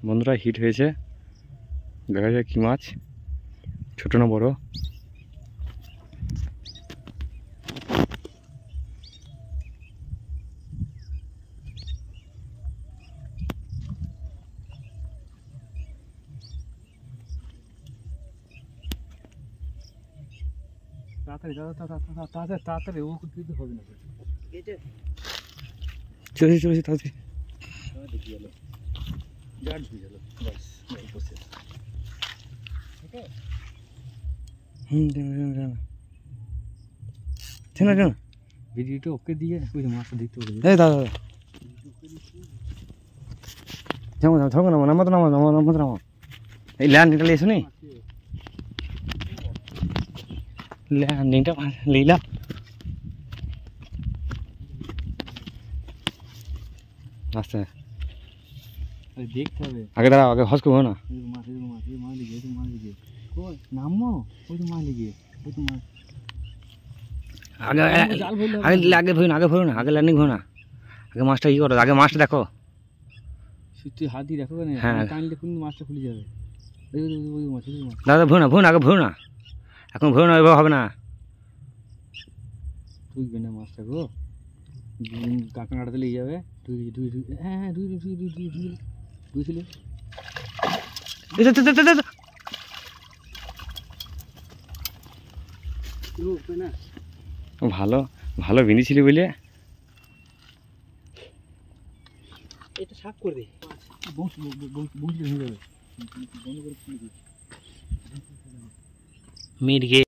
বন্ধুরা হিট হয়েছে, দেখা যায় কি মাছ, ছোট না বড়। তাড়াতাড়ি ও কিন্তু হবে না, চলেছি চলেছি তাড়াতাড়ি। ভিডিওটা ওকে দিয়ে মাছটা দেখতে হবে। এই দাদা যাবো যাবো থাকবো না, নামা তো নামা নামা নামা নামা। এই ল্যান্ড এটা লিয়েছো নি, ল্যান্ডিংটা লিলা। আচ্ছা দেখতে হবে, আগে দাঁড়াও, আগে হস করবো না। নামো ওই তো মাছ লেগে, ওই তো মাছ আগে আগে আগে ভরো না, আগে ভরো না, আগে ল্যান্ডিং ভরো না, আগে মাছটা ই করো, আগে মাছটা দেখো। তুই হাত দিয়ে দেখো কেন, হ্যাঁ টানলে কিন্তু মাছটা খুলে যাবে। ওই মাছ দাদা ভরো না, ভরো না, আগে ভরো না, এখন ভরো না, এবার হবে না। তুলবে না মাছটা গো, কাঁকড়াটাতে লেগে যাবে। হ্যাঁ হ্যাঁ বুঝলি। ভালো ভালো বিনিছিলি বলে এটা শাক করে দে, বংশ হয়ে যাবে। মিট গে